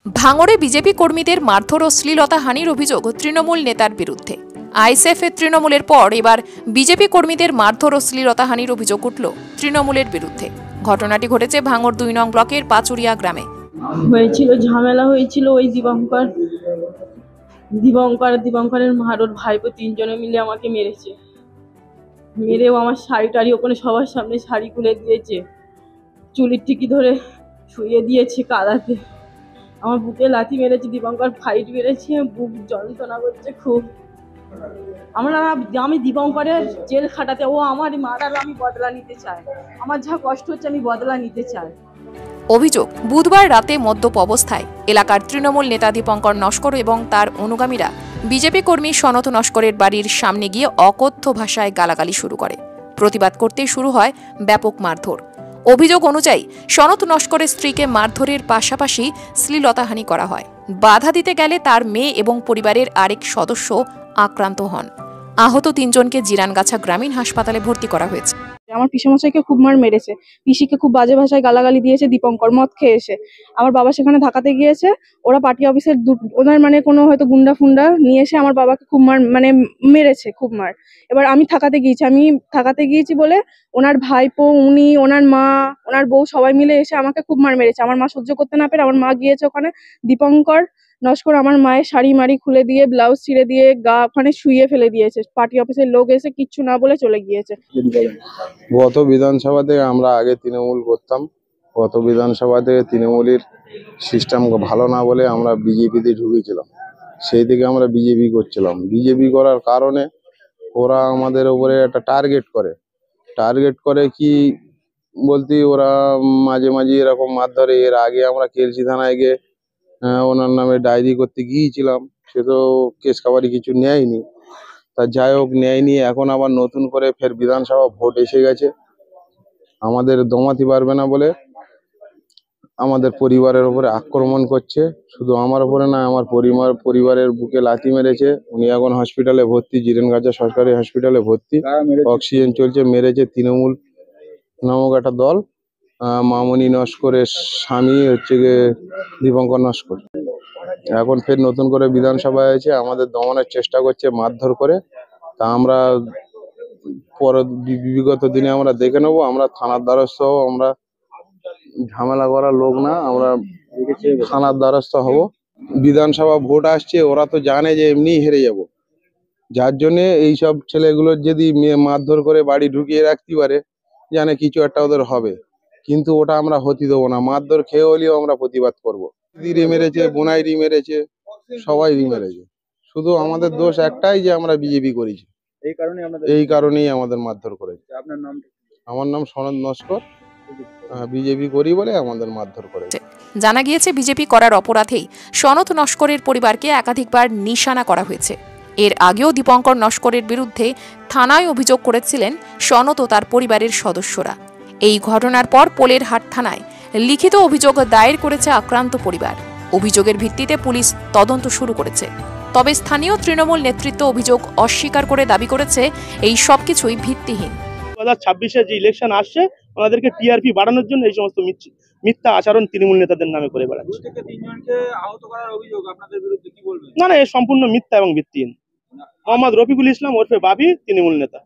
ভাঙড়ে বিজেপি কর্মীদের মারধর ও শ্লীলতাহানির অভিযোগ তৃণমূল নেতার বিরুদ্ধে। আইএসএফের তৃণমূলের পর এবার বিজেপি কর্মীদের মারধর ও শ্লীলতাহানির অভিযোগ উঠল তৃণমূলের বিরুদ্ধে। ঘটনাটি ঘটেছে ভাঙড় 2 নং ব্লকের পাচুরিয়া গ্রামে। ঝামেলা হয়েছিল ওই দীপঙ্করের মারোর ভাইপো 3 জনে মিলে আমাকে মেরেছে। মেরেও আমার শাড়ি টাড়ি ওখানে সবার সামনে শাড়ি খুলে দিয়েছে, চুলির টিকি ধরে শুয়ে দিয়েছে কাদাতে। আমার বুকে লাথি মেরেছে, দীপঙ্কর ফাইট মেরেছে, বুক যন্ত্রণা করছে খুব। আমি দীপঙ্করের জেল খাটাতে, ও আমার মারার আমি বদলা নিতে চাই। আমার যা কষ্ট হচ্ছে আমি বদলা নিতে চাই। অভিযোগ, বুধবার রাতে মদ্যপ অবস্থায় এলাকার তৃণমূল নেতা দীপঙ্কর নস্কর এবং তার অনুগামীরা বিজেপি কর্মী সনত নস্করের বাড়ির সামনে গিয়ে অকথ্য ভাষায় গালাগালি শুরু করে। প্রতিবাদ করতেই শুরু হয় ব্যাপক মারধর। অভিযোগ অনুযায়ী সনত নস্করের স্ত্রীকে মারধরের পাশাপাশি শ্লীলতাহানি করা হয়। বাধা দিতে গেলে তার মেয়ে এবং পরিবারের আরেক সদস্য আক্রান্ত হন। আহত 3 জনকে জিরানগাছা গ্রামীণ হাসপাতালে ভর্তি করা হয়েছে। আমার পিসেমশাইকে খুব মার মেরেছে, পিসিকে খুব বাজে ভাষায় গালাগালি দিয়েছে দীপঙ্কর মদ খেয়ে এসে। আমার বাবা সেখানে ঢাকাতে গিয়েছে, ওরা পার্টি অফিসের ওনার কোনো হয়তো গুন্ডা ফুন্ডা নিয়ে এসে আমার বাবাকে খুব মার মেরেছে, খুব মার। এবার আমি থাকাতে গিয়েছি বলে ওনার ভাইপো, উনি, ওনার মা, ওনার বউ সবাই মিলে এসে আমাকে খুব মার মেরেছে। আমার মা সহ্য করতে না পেরে আমার মা গিয়েছে ওখানে। দীপঙ্কর নস্কর আমার মায়ের শাড়ি মাড়ি খুলে দিয়ে, ব্লাউজ ছিঁড়ে দিয়ে গা ওখানে শুয়ে ফেলে দিয়েছে। পার্টি অফিসের লোক এসে কিচ্ছু না বলে চলে গিয়েছে। গত বিধানসভা থেকে আমরা আগে তৃণমূল করতাম, গত বিধানসভা থেকে তৃণমূলের সিস্টেম ভালো না বলে আমরা বিজেপিতে ঢুকেছিলাম। সেই থেকে আমরা বিজেপি করছিলাম। বিজেপি করার কারণে ওরা আমাদের উপরে একটা টার্গেট করে কি বলতে, ওরা মাঝে মাঝে এরকম মারধরে। এর আগে আমরা কেলসি থানায় গিয়ে ওনার নামে ডায়েরি করতে গিয়েছিলাম, সে তো কেস কাবারি কিছু নেয়নি। তা যাই হোক, নেয়নি। এখন আবার নতুন করে ফের বিধানসভা ভোট এসে গেছে, আমাদের দমাতে পারবে না বলে আমাদের পরিবারের উপরে আক্রমণ করছে। শুধু আমার উপরে না, আমার পরিবারের বুকে লাথি মেরেছে। উনি এখন হসপিটালে ভর্তি, জিরেনগাছা সরকারি হসপিটালে ভর্তি, অক্সিজেন চলছে। মেরেছে তৃণমূল নামক একটা দল, মামনি নস্করের স্বামী হচ্ছে গিয়ে দীপঙ্কর নস্কর। এখন ফের নতুন করে বিধানসভায় আছে, আমাদের দমনের চেষ্টা করছে মারধর করে। তা আমরা বিগত দিনে আমরা দেখে নেবো। আমরা থানার দ্বারস্থ হবো, আমরা ঝামেলা করার লোক না, আমরা থানার দ্বারস্থ হব। বিধানসভা ভোট আসছে, ওরা তো জানে যে এমনি হেরে যাব, যার জন্যে এইসব ছেলেগুলোর যদি মারধর করে বাড়ি ঢুকিয়ে রাখতে পারে, জানে কিছু একটা ওদের হবে। কিন্তু ওটা আমরা হতে দেবো না। মারধর খেয়ে হলেও আমরা প্রতিবাদ করবো। দিদি মেরেছে, বোনাইরি মেরেছে, সবাই মেরেছে। শুধু আমাদের দোষ একটাই যে আমরা বিজেপি করেছি, এই কারণেই আমাদের মারধর করেছে। আমার নাম সনত নস্কর, বিজেপি করি বলে আমাদের মারধর করেছে। জানা গিয়েছে, বিজেপি করার অপরাধেই সনত নস্করের পরিবারকে একাধিকবার নিশানা করা হয়েছে। এর আগেও দীপঙ্কর নস্করের বিরুদ্ধে থানায় অভিযোগ করেছিলেন সনত ও তার পরিবারের সদস্যরা। এই ঘটনার পর পোলেরহাট থানায় লিখিত অভিযোগ দায়ের করেছে আক্রান্ত পরিবার। অভিযোগের ভিত্তিতে পুলিশ তদন্ত শুরু করেছে। তবে স্থানীয় তৃণমূল নেতৃত্ব অভিযোগ অস্বীকার করে দাবি করেছে এই সবকিছুই ভিত্তিহীন। 2026-এ যে ইলেকশন আসছে, ওনাদেরকে টিআরপি বাড়ানোর জন্য এই সমস্ত মিথ্যা আচরণ তৃণমূল নেতাদের নামে করে বেড়াচ্ছে। না, এ সম্পূর্ণ মিথ্যা এবং ভিত্তিহীন। মোহাম্মদ রফিকুল ইসলাম ওরফে বাবি, তৃণমূল নেতা।